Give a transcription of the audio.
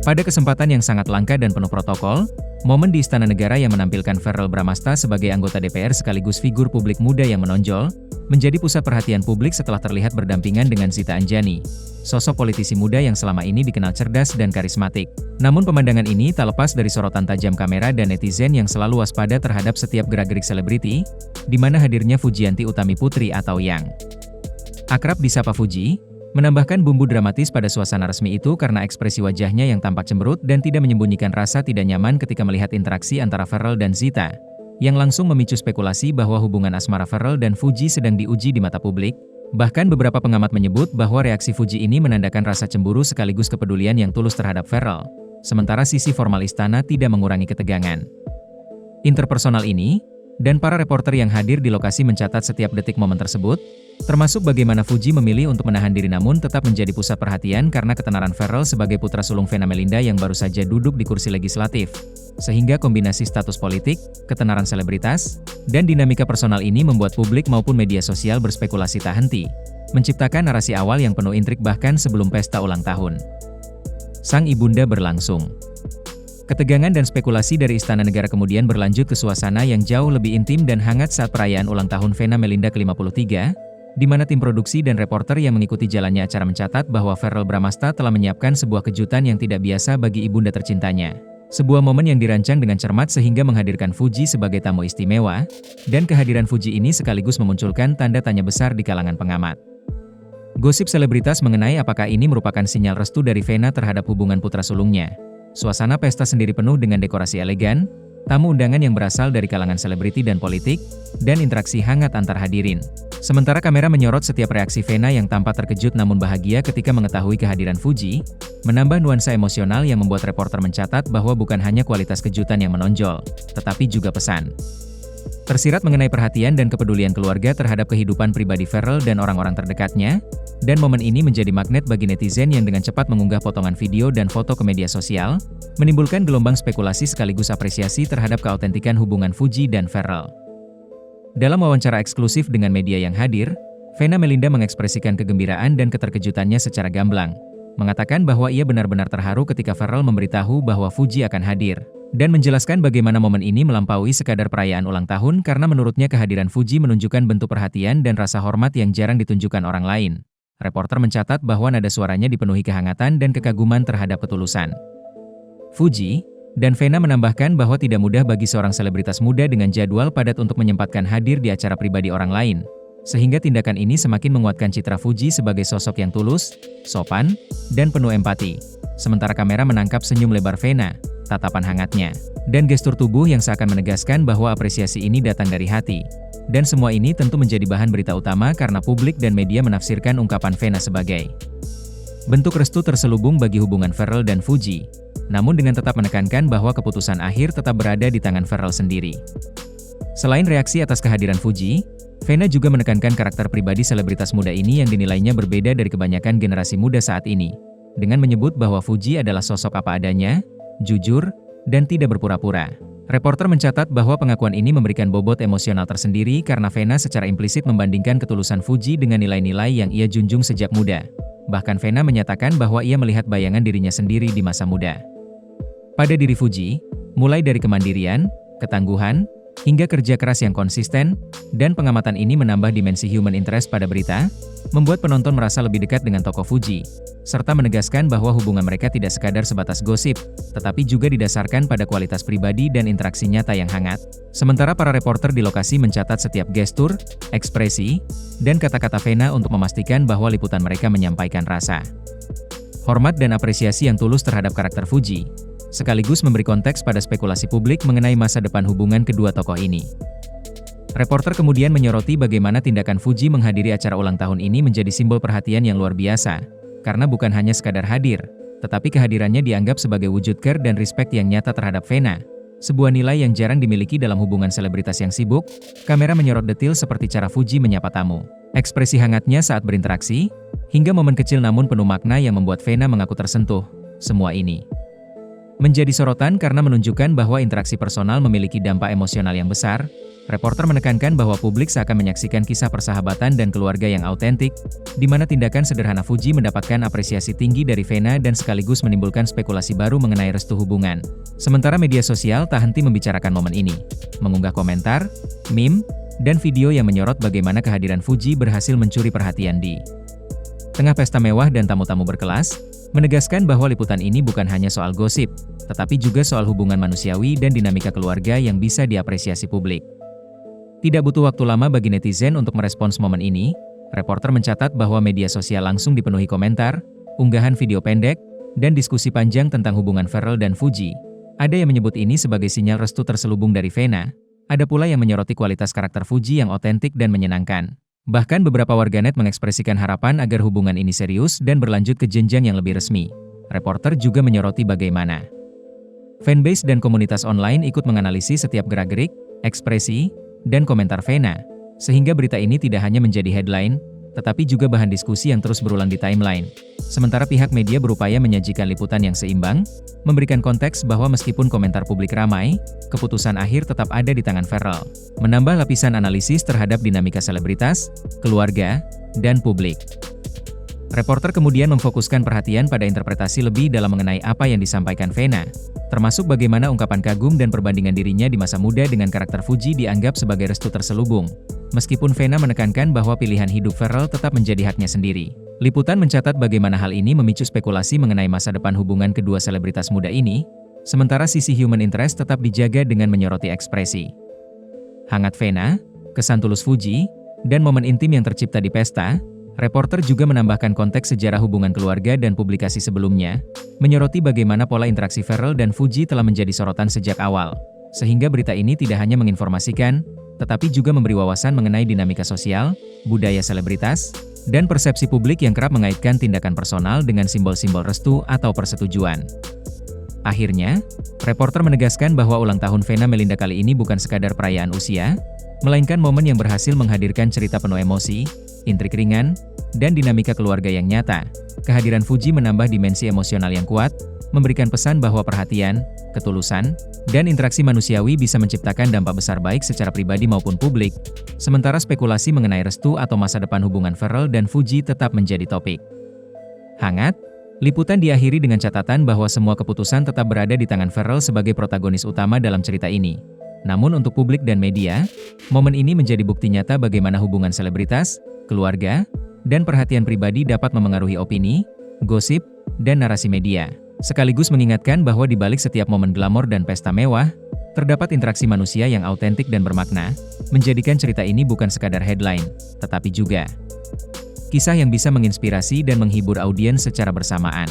Pada kesempatan yang sangat langka dan penuh protokol, momen di Istana Negara yang menampilkan Verrell Bramasta sebagai anggota DPR sekaligus figur publik muda yang menonjol, menjadi pusat perhatian publik setelah terlihat berdampingan dengan Zita Anjani, sosok politisi muda yang selama ini dikenal cerdas dan karismatik. Namun pemandangan ini tak lepas dari sorotan tajam kamera dan netizen yang selalu waspada terhadap setiap gerak-gerik selebriti, di mana hadirnya Fujianti Utami Putri atau Yang akrab disapa Fuji, menambahkan bumbu dramatis pada suasana resmi itu karena ekspresi wajahnya yang tampak cemberut dan tidak menyembunyikan rasa tidak nyaman ketika melihat interaksi antara Verrell dan Zita, yang langsung memicu spekulasi bahwa hubungan asmara Verrell dan Fuji sedang diuji di mata publik. Bahkan beberapa pengamat menyebut bahwa reaksi Fuji ini menandakan rasa cemburu sekaligus kepedulian yang tulus terhadap Verrell, sementara sisi formal istana tidak mengurangi ketegangan interpersonal ini, dan para reporter yang hadir di lokasi mencatat setiap detik momen tersebut, termasuk bagaimana Fuji memilih untuk menahan diri namun tetap menjadi pusat perhatian karena ketenaran Verrell sebagai putra sulung Vena Melinda yang baru saja duduk di kursi legislatif. Sehingga kombinasi status politik, ketenaran selebritas, dan dinamika personal ini membuat publik maupun media sosial berspekulasi tak henti, menciptakan narasi awal yang penuh intrik bahkan sebelum pesta ulang tahun sang ibunda berlangsung. Ketegangan dan spekulasi dari Istana Negara kemudian berlanjut ke suasana yang jauh lebih intim dan hangat saat perayaan ulang tahun Vena Melinda ke-53, di mana tim produksi dan reporter yang mengikuti jalannya acara mencatat bahwa Verrell Bramasta telah menyiapkan sebuah kejutan yang tidak biasa bagi ibunda tercintanya. Sebuah momen yang dirancang dengan cermat sehingga menghadirkan Fuji sebagai tamu istimewa, dan kehadiran Fuji ini sekaligus memunculkan tanda tanya besar di kalangan pengamat. Gosip selebritas mengenai apakah ini merupakan sinyal restu dari Vena terhadap hubungan putra sulungnya. Suasana pesta sendiri penuh dengan dekorasi elegan, tamu undangan yang berasal dari kalangan selebriti dan politik, dan interaksi hangat antar hadirin. Sementara kamera menyorot setiap reaksi Vena yang tampak terkejut namun bahagia ketika mengetahui kehadiran Fuji, menambah nuansa emosional yang membuat reporter mencatat bahwa bukan hanya kualitas kejutan yang menonjol, tetapi juga pesan tersirat mengenai perhatian dan kepedulian keluarga terhadap kehidupan pribadi Verrell dan orang-orang terdekatnya, dan momen ini menjadi magnet bagi netizen yang dengan cepat mengunggah potongan video dan foto ke media sosial, menimbulkan gelombang spekulasi sekaligus apresiasi terhadap keautentikan hubungan Fuji dan Verrell. Dalam wawancara eksklusif dengan media yang hadir, Vena Melinda mengekspresikan kegembiraan dan keterkejutannya secara gamblang, mengatakan bahwa ia benar-benar terharu ketika Verrell memberitahu bahwa Fuji akan hadir, dan menjelaskan bagaimana momen ini melampaui sekadar perayaan ulang tahun karena menurutnya kehadiran Fuji menunjukkan bentuk perhatian dan rasa hormat yang jarang ditunjukkan orang lain. Reporter mencatat bahwa nada suaranya dipenuhi kehangatan dan kekaguman terhadap ketulusan Fuji, dan Vena menambahkan bahwa tidak mudah bagi seorang selebritas muda dengan jadwal padat untuk menyempatkan hadir di acara pribadi orang lain, sehingga tindakan ini semakin menguatkan citra Fuji sebagai sosok yang tulus, sopan, dan penuh empati. Sementara kamera menangkap senyum lebar Vena, tatapan hangatnya, dan gestur tubuh yang seakan menegaskan bahwa apresiasi ini datang dari hati. Dan semua ini tentu menjadi bahan berita utama karena publik dan media menafsirkan ungkapan Vena sebagai bentuk restu terselubung bagi hubungan Verrell dan Fuji, namun dengan tetap menekankan bahwa keputusan akhir tetap berada di tangan Verrell sendiri. Selain reaksi atas kehadiran Fuji, Vena juga menekankan karakter pribadi selebritas muda ini yang dinilainya berbeda dari kebanyakan generasi muda saat ini, dengan menyebut bahwa Fuji adalah sosok apa adanya, jujur, dan tidak berpura-pura. Reporter mencatat bahwa pengakuan ini memberikan bobot emosional tersendiri karena Vena secara implisit membandingkan ketulusan Fuji dengan nilai-nilai yang ia junjung sejak muda. Bahkan Vena menyatakan bahwa ia melihat bayangan dirinya sendiri di masa muda pada diri Fuji, mulai dari kemandirian, ketangguhan, hingga kerja keras yang konsisten, dan pengamatan ini menambah dimensi human interest pada berita, membuat penonton merasa lebih dekat dengan tokoh Fuji, serta menegaskan bahwa hubungan mereka tidak sekadar sebatas gosip, tetapi juga didasarkan pada kualitas pribadi dan interaksi nyata yang hangat. Sementara para reporter di lokasi mencatat setiap gestur, ekspresi, dan kata-kata Vena untuk memastikan bahwa liputan mereka menyampaikan rasa hormat dan apresiasi yang tulus terhadap karakter Fuji, sekaligus memberi konteks pada spekulasi publik mengenai masa depan hubungan kedua tokoh ini. Reporter kemudian menyoroti bagaimana tindakan Fuji menghadiri acara ulang tahun ini menjadi simbol perhatian yang luar biasa, karena bukan hanya sekadar hadir, tetapi kehadirannya dianggap sebagai wujud care dan respect yang nyata terhadap Vena, sebuah nilai yang jarang dimiliki dalam hubungan selebritas yang sibuk. Kamera menyorot detil seperti cara Fuji menyapa tamu, ekspresi hangatnya saat berinteraksi, hingga momen kecil namun penuh makna yang membuat Vena mengaku tersentuh. Semua ini menjadi sorotan karena menunjukkan bahwa interaksi personal memiliki dampak emosional yang besar. Reporter menekankan bahwa publik seakan menyaksikan kisah persahabatan dan keluarga yang autentik, di mana tindakan sederhana Fuji mendapatkan apresiasi tinggi dari Vena dan sekaligus menimbulkan spekulasi baru mengenai restu hubungan. Sementara media sosial tak henti membicarakan momen ini, mengunggah komentar, meme, dan video yang menyorot bagaimana kehadiran Fuji berhasil mencuri perhatian di tengah pesta mewah dan tamu-tamu berkelas, menegaskan bahwa liputan ini bukan hanya soal gosip, tetapi juga soal hubungan manusiawi dan dinamika keluarga yang bisa diapresiasi publik. Tidak butuh waktu lama bagi netizen untuk merespons momen ini. Reporter mencatat bahwa media sosial langsung dipenuhi komentar, unggahan video pendek, dan diskusi panjang tentang hubungan Ferrell dan Fuji. Ada yang menyebut ini sebagai sinyal restu terselubung dari Vena, ada pula yang menyoroti kualitas karakter Fuji yang otentik dan menyenangkan. Bahkan beberapa warganet mengekspresikan harapan agar hubungan ini serius dan berlanjut ke jenjang yang lebih resmi. Reporter juga menyoroti bagaimana fanbase dan komunitas online ikut menganalisis setiap gerak-gerik, ekspresi, dan komentar Vena, sehingga berita ini tidak hanya menjadi headline, tetapi juga bahan diskusi yang terus berulang di timeline. Sementara pihak media berupaya menyajikan liputan yang seimbang, memberikan konteks bahwa meskipun komentar publik ramai, keputusan akhir tetap ada di tangan Ferrell. Menambah lapisan analisis terhadap dinamika selebritas, keluarga, dan publik. Reporter kemudian memfokuskan perhatian pada interpretasi lebih dalam mengenai apa yang disampaikan Vena, termasuk bagaimana ungkapan kagum dan perbandingan dirinya di masa muda dengan karakter Fuji dianggap sebagai restu terselubung. Meskipun Vena menekankan bahwa pilihan hidup Ferrell tetap menjadi haknya sendiri. Liputan mencatat bagaimana hal ini memicu spekulasi mengenai masa depan hubungan kedua selebritas muda ini, sementara sisi human interest tetap dijaga dengan menyoroti ekspresi hangat Vena, kesan tulus Fuji, dan momen intim yang tercipta di pesta. Reporter juga menambahkan konteks sejarah hubungan keluarga dan publikasi sebelumnya, menyoroti bagaimana pola interaksi Ferrell dan Fuji telah menjadi sorotan sejak awal, sehingga berita ini tidak hanya menginformasikan, tetapi juga memberi wawasan mengenai dinamika sosial, budaya selebritas, dan persepsi publik yang kerap mengaitkan tindakan personal dengan simbol-simbol restu atau persetujuan. Akhirnya, reporter menegaskan bahwa ulang tahun Vena Melinda kali ini bukan sekadar perayaan usia, melainkan momen yang berhasil menghadirkan cerita penuh emosi, intrik ringan, dan dinamika keluarga yang nyata. Kehadiran Fuji menambah dimensi emosional yang kuat, memberikan pesan bahwa perhatian, ketulusan, dan interaksi manusiawi bisa menciptakan dampak besar baik secara pribadi maupun publik. Sementara spekulasi mengenai restu atau masa depan hubungan Ferrell dan Fuji tetap menjadi topik hangat. Liputan diakhiri dengan catatan bahwa semua keputusan tetap berada di tangan Ferrell sebagai protagonis utama dalam cerita ini. Namun untuk publik dan media, momen ini menjadi bukti nyata bagaimana hubungan selebritas, keluarga, dan perhatian pribadi dapat memengaruhi opini, gosip, dan narasi media. Sekaligus mengingatkan bahwa di balik setiap momen glamor dan pesta mewah, terdapat interaksi manusia yang autentik dan bermakna, menjadikan cerita ini bukan sekadar headline, tetapi juga kisah yang bisa menginspirasi dan menghibur audiens secara bersamaan.